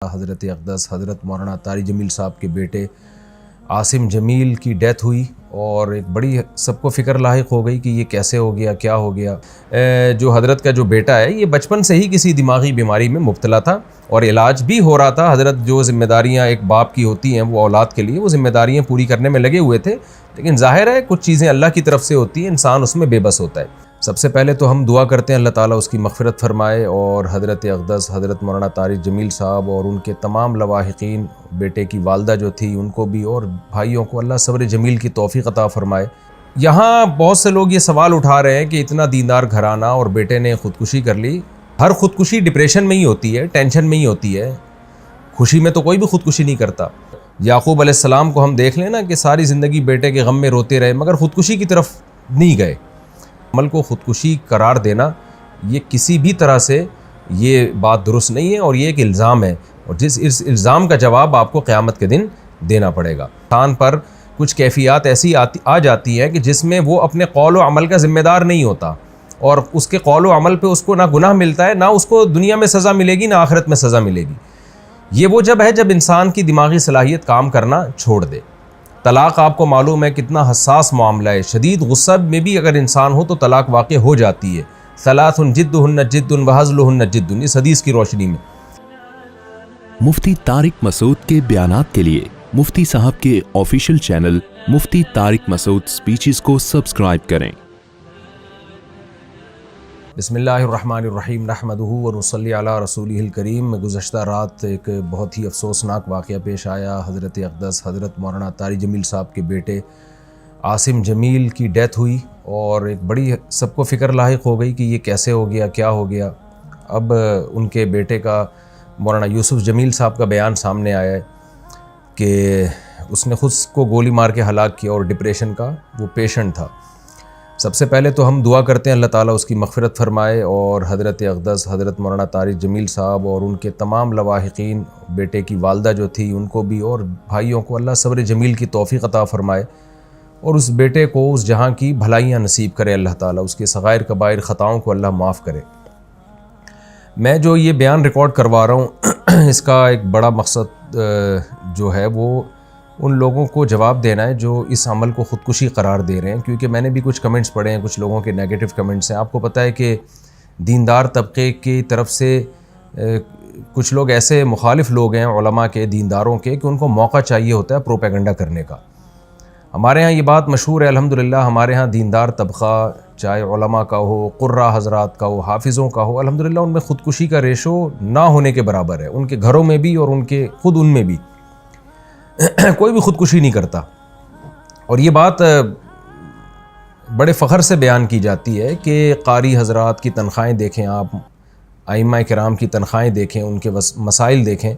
حضرت اقدس حضرت مولانا طارق جمیل صاحب کے بیٹے عاصم جمیل کی ڈیتھ ہوئی اور ایک بڑی سب کو فکر لاحق ہو گئی کہ یہ کیسے ہو گیا، کیا ہو گیا۔ جو حضرت کا جو بیٹا ہے یہ بچپن سے ہی کسی دماغی بیماری میں مبتلا تھا اور علاج بھی ہو رہا تھا۔ حضرت جو ذمہ داریاں ایک باپ کی ہوتی ہیں وہ اولاد کے لیے وہ ذمہ داریاں پوری کرنے میں لگے ہوئے تھے، لیکن ظاہر ہے کچھ چیزیں اللہ کی طرف سے ہوتی ہیں، انسان اس میں بے بس ہوتا ہے۔ سب سے پہلے تو ہم دعا کرتے ہیں اللہ تعالیٰ اس کی مغفرت فرمائے اور حضرت اقدس حضرت مولانا طارق جمیل صاحب اور ان کے تمام لواحقین، بیٹے کی والدہ جو تھی ان کو بھی اور بھائیوں کو اللہ صبر جمیل کی توفیق عطا فرمائے۔ یہاں بہت سے لوگ یہ سوال اٹھا رہے ہیں کہ اتنا دیندار گھرانہ اور بیٹے نے خودکشی کر لی۔ ہر خودکشی ڈپریشن میں ہی ہوتی ہے، ٹینشن میں ہی ہوتی ہے، خوشی میں تو کوئی بھی خودکشی نہیں کرتا۔ یعقوب علیہ السلام کو ہم دیکھ لیں نا کہ ساری زندگی بیٹے کے غم میں روتے رہے مگر خودکشی کی طرف نہیں گئے۔ عمل کو خودکشی قرار دینا یہ کسی بھی طرح سے یہ بات درست نہیں ہے اور یہ ایک الزام ہے، اور اس الزام کا جواب آپ کو قیامت کے دن دینا پڑے گا۔ انسان پر کچھ کیفیات ایسی آ جاتی ہیں کہ جس میں وہ اپنے قول و عمل کا ذمہ دار نہیں ہوتا، اور اس کے قول و عمل پہ اس کو نہ گناہ ملتا ہے، نہ اس کو دنیا میں سزا ملے گی، نہ آخرت میں سزا ملے گی۔ یہ وہ جب ہے جب انسان کی دماغی صلاحیت کام کرنا چھوڑ دے۔ طلاق آپ کو معلوم ہے کتنا حساس معاملہ ہے، شدید غصہ میں بھی اگر انسان ہو تو طلاق واقع ہو جاتی ہے۔ ثلاث جدہن جد وہزلہن جد، اس حدیث کی روشنی میں۔ مفتی طارق مسعود کے بیانات کے لیے مفتی صاحب کے آفیشیل چینل مفتی طارق مسعود سپیچز کو سبسکرائب کریں۔ بسم اللہ الرحمن الرحیم، نحمدہ ونصلی علی رسولہ الکریم۔ گزشتہ رات ایک بہت ہی افسوسناک واقعہ پیش آیا۔ حضرت اقدس حضرت مولانا طارق جمیل صاحب کے بیٹے عاصم جمیل کی ڈیتھ ہوئی اور ایک بڑی سب کو فکر لاحق ہو گئی کہ یہ کیسے ہو گیا، کیا ہو گیا۔ اب ان کے بیٹے کا مولانا یوسف جمیل صاحب کا بیان سامنے آیا ہے کہ اس نے خود کو گولی مار کے ہلاک کیا اور ڈپریشن کا وہ پیشنٹ تھا۔ سب سے پہلے تو ہم دعا کرتے ہیں اللہ تعالیٰ اس کی مغفرت فرمائے اور حضرت اقدس حضرت مولانا طارق جمیل صاحب اور ان کے تمام لواحقین، بیٹے کی والدہ جو تھی ان کو بھی اور بھائیوں کو اللہ صبر جمیل کی توفیق عطا فرمائے اور اس بیٹے کو اس جہاں کی بھلائیاں نصیب کرے اللہ تعالیٰ، اس کے صغائر کبائر خطاؤں کو اللہ معاف کرے۔ میں جو یہ بیان ریکارڈ کروا رہا ہوں اس کا ایک بڑا مقصد جو ہے وہ ان لوگوں کو جواب دینا ہے جو اس عمل کو خودکشی قرار دے رہے ہیں، کیونکہ میں نے بھی کچھ کمنٹس پڑھے ہیں، کچھ لوگوں کے نیگیٹو کمنٹس ہیں۔ آپ کو پتہ ہے کہ دیندار طبقے کی طرف سے کچھ لوگ ایسے مخالف لوگ ہیں علماء کے، دینداروں کے، کہ ان کو موقع چاہیے ہوتا ہے پروپیگنڈا کرنے کا۔ ہمارے ہاں یہ بات مشہور ہے الحمدللہ، ہمارے ہاں دیندار طبقہ چاہے علماء کا ہو، قراء حضرات کا ہو، حافظوں کا ہو، الحمدللہ ان میں خودکشی کا ریشو نہ ہونے کے برابر ہے، ان کے گھروں میں بھی اور ان کے خود ان میں بھی کوئی بھی خودکشی نہیں کرتا۔ اور یہ بات بڑے فخر سے بیان کی جاتی ہے کہ قاری حضرات کی تنخواہیں دیکھیں، آپ ائمہ کرام کی تنخواہیں دیکھیں، ان کے مسائل دیکھیں،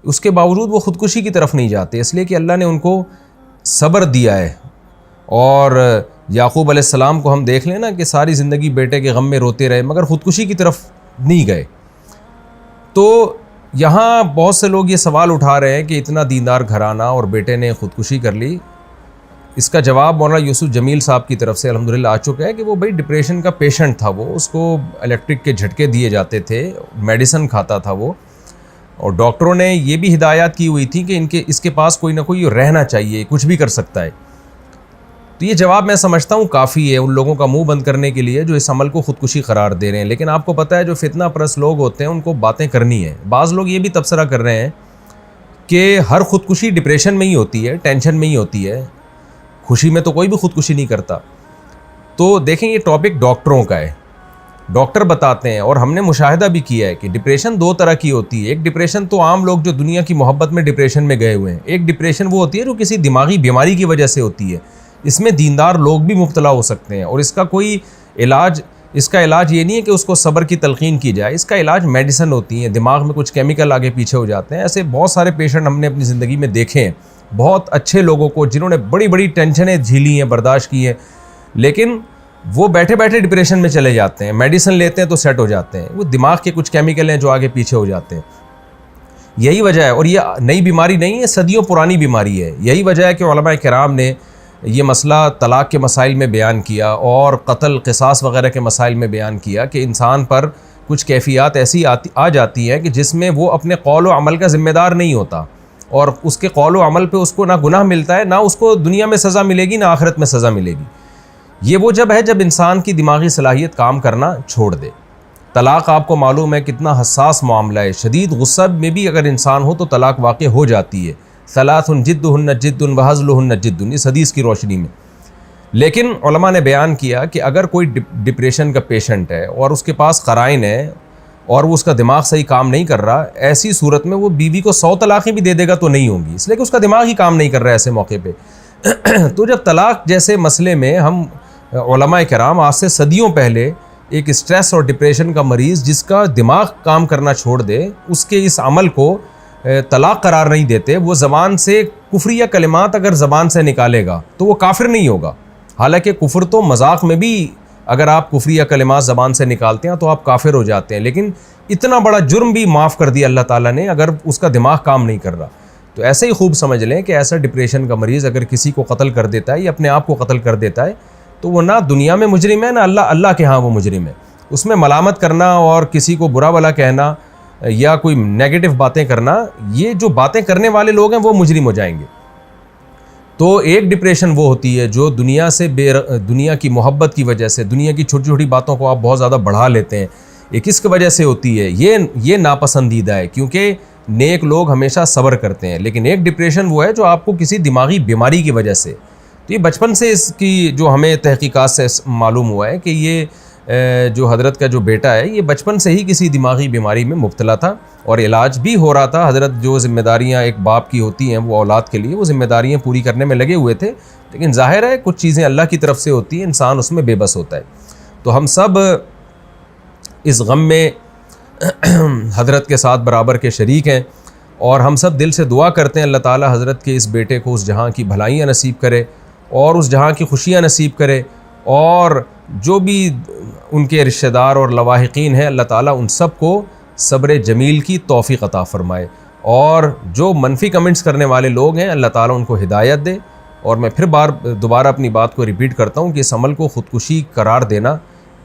اس کے باوجود وہ خودکشی کی طرف نہیں جاتے، اس لیے کہ اللہ نے ان کو صبر دیا ہے۔ اور یعقوب علیہ السلام کو ہم دیکھ لیں نا کہ ساری زندگی بیٹے کے غم میں روتے رہے مگر خودکشی کی طرف نہیں گئے۔ تو یہاں بہت سے لوگ یہ سوال اٹھا رہے ہیں کہ اتنا دیندار گھرانہ اور بیٹے نے خودکشی کر لی۔ اس کا جواب مولانا یوسف جمیل صاحب کی طرف سے الحمدللہ آ چکا ہے کہ وہ بھائی ڈپریشن کا پیشنٹ تھا، وہ اس کو الیکٹرک کے جھٹکے دیے جاتے تھے، میڈیسن کھاتا تھا وہ، اور ڈاکٹروں نے یہ بھی ہدایات کی ہوئی تھی کہ اس کے پاس کوئی نہ کوئی رہنا چاہیے، کچھ بھی کر سکتا ہے۔ تو یہ جواب میں سمجھتا ہوں کافی ہے ان لوگوں کا منہ بند کرنے کے لیے جو اس عمل کو خودکشی قرار دے رہے ہیں، لیکن آپ کو پتہ ہے جو فتنہ پرست لوگ ہوتے ہیں ان کو باتیں کرنی ہیں۔ بعض لوگ یہ بھی تبصرہ کر رہے ہیں کہ ہر خودکشی ڈپریشن میں ہی ہوتی ہے، ٹینشن میں ہی ہوتی ہے، خوشی میں تو کوئی بھی خودکشی نہیں کرتا۔ تو دیکھیں یہ ٹاپک ڈاکٹروں کا ہے، ڈاکٹر بتاتے ہیں، اور ہم نے مشاہدہ بھی کیا ہے کہ ڈپریشن دو طرح کی ہوتی ہے۔ ایک ڈپریشن تو عام لوگ جو دنیا کی محبت میں ڈپریشن میں گئے ہوئے ہیں، ایک ڈپریشن وہ ہوتی ہے جو کسی دماغی بیماری کی وجہ سے ہوتی ہے، اس میں دیندار لوگ بھی مبتلا ہو سکتے ہیں، اور اس کا کوئی علاج، اس کا علاج یہ نہیں ہے کہ اس کو صبر کی تلقین کی جائے، اس کا علاج میڈیسن ہوتی ہیں، دماغ میں کچھ کیمیکل آگے پیچھے ہو جاتے ہیں۔ ایسے بہت سارے پیشنٹ ہم نے اپنی زندگی میں دیکھے ہیں، بہت اچھے لوگوں کو جنہوں نے بڑی بڑی ٹینشنیں جھیلی ہیں، برداشت کی ہیں، لیکن وہ بیٹھے بیٹھے ڈپریشن میں چلے جاتے ہیں، میڈیسن لیتے ہیں تو سیٹ ہو جاتے ہیں، وہ دماغ کے کچھ کیمیکل ہیں جو آگے پیچھے ہو جاتے ہیں۔ یہی وجہ ہے، اور یہ نئی بیماری نہیں ہے، صدیوں پرانی بیماری ہے۔ یہی وجہ ہے کہ علماء کرام نے یہ مسئلہ طلاق کے مسائل میں بیان کیا اور قتل قصاص وغیرہ کے مسائل میں بیان کیا کہ انسان پر کچھ کیفیات ایسی آ جاتی ہیں کہ جس میں وہ اپنے قول و عمل کا ذمہ دار نہیں ہوتا، اور اس کے قول و عمل پہ اس کو نہ گناہ ملتا ہے، نہ اس کو دنیا میں سزا ملے گی، نہ آخرت میں سزا ملے گی۔ یہ وہ جب ہے جب انسان کی دماغی صلاحیت کام کرنا چھوڑ دے۔ طلاق آپ کو معلوم ہے کتنا حساس معاملہ ہے، شدید غصہ میں بھی اگر انسان ہو تو طلاق واقع ہو جاتی ہے۔ ثلاث جدہن جد وہزلہن جد، اس حدیث کی روشنی میں۔ لیکن علماء نے بیان کیا کہ اگر کوئی ڈپریشن کا پیشنٹ ہے اور اس کے پاس قرائن ہے اور وہ اس کا دماغ صحیح کام نہیں کر رہا، ایسی صورت میں وہ بیوی کو 100 طلاقیں بھی دے دے گا تو نہیں ہوں گی، اس لیے کہ اس کا دماغ ہی کام نہیں کر رہا ہے ایسے موقع پہ۔ تو جب طلاق جیسے مسئلے میں ہم علماء کرام آج سے صدیوں پہلے ایک اسٹریس اور ڈپریشن کا مریض جس کا دماغ کام کرنا چھوڑ دے، اس کے اس عمل کو طلاق قرار نہیں دیتے، وہ زبان سے کفریہ کلمات اگر زبان سے نکالے گا تو وہ کافر نہیں ہوگا۔ حالانکہ کفر تو مذاق میں بھی اگر آپ کفریہ کلمات زبان سے نکالتے ہیں تو آپ کافر ہو جاتے ہیں، لیکن اتنا بڑا جرم بھی معاف کر دیا اللہ تعالیٰ نے اگر اس کا دماغ کام نہیں کر رہا۔ تو ایسے ہی خوب سمجھ لیں کہ ایسا ڈپریشن کا مریض اگر کسی کو قتل کر دیتا ہے یا اپنے آپ کو قتل کر دیتا ہے تو وہ نہ دنیا میں مجرم ہے، نہ اللہ کے ہاں وہ مجرم ہے۔ اس میں ملامت کرنا اور کسی کو برا بھلا کہنا یا کوئی نیگیٹو باتیں کرنا، یہ جو باتیں کرنے والے لوگ ہیں وہ مجرم ہو جائیں گے۔ تو ایک ڈپریشن وہ ہوتی ہے جو دنیا سے دنیا کی محبت کی وجہ سے دنیا کی چھوٹی چھوٹی باتوں کو آپ بہت زیادہ بڑھا لیتے ہیں، یہ کس کی وجہ سے ہوتی ہے؟ یہ ناپسندیدہ ہے، کیونکہ نیک لوگ ہمیشہ صبر کرتے ہیں۔ لیکن ایک ڈپریشن وہ ہے جو آپ کو کسی دماغی بیماری کی وجہ سے، تو یہ بچپن سے اس کی جو ہمیں تحقیقات سے معلوم ہوا ہے کہ یہ جو حضرت کا جو بیٹا ہے یہ بچپن سے ہی کسی دماغی بیماری میں مبتلا تھا اور علاج بھی ہو رہا تھا۔ حضرت جو ذمہ داریاں ایک باپ کی ہوتی ہیں وہ اولاد کے لیے وہ ذمہ داریاں پوری کرنے میں لگے ہوئے تھے، لیکن ظاہر ہے کچھ چیزیں اللہ کی طرف سے ہوتی ہیں، انسان اس میں بے بس ہوتا ہے۔ تو ہم سب اس غم میں حضرت کے ساتھ برابر کے شریک ہیں، اور ہم سب دل سے دعا کرتے ہیں اللہ تعالیٰ حضرت کے اس بیٹے کو اس جہاں کی بھلائیاں نصیب کرے اور اس جہاں کی خوشیاں نصیب کرے، اور جو بھی ان کے رشتہ دار اور لواحقین ہیں اللہ تعالیٰ ان سب کو صبر جمیل کی توفیق عطا فرمائے، اور جو منفی کمنٹس کرنے والے لوگ ہیں اللہ تعالیٰ ان کو ہدایت دے۔ اور میں پھر دوبارہ اپنی بات کو ریپیٹ کرتا ہوں کہ اس عمل کو خودکشی قرار دینا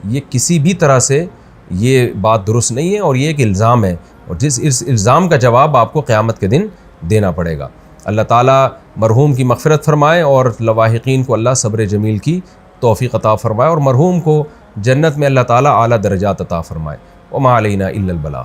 یہ کسی بھی طرح سے یہ بات درست نہیں ہے، اور یہ ایک الزام ہے، اور اس الزام کا جواب آپ کو قیامت کے دن دینا پڑے گا۔ اللہ تعالیٰ مرحوم کی مغفرت فرمائے اور لواحقین کو اللہ صبر جمیل کی توفیق عطا فرمائے، اور مرحوم کو جنت میں اللہ تعالیٰ اعلیٰ درجات عطا فرمائے۔ وما علینا الا البلاغ۔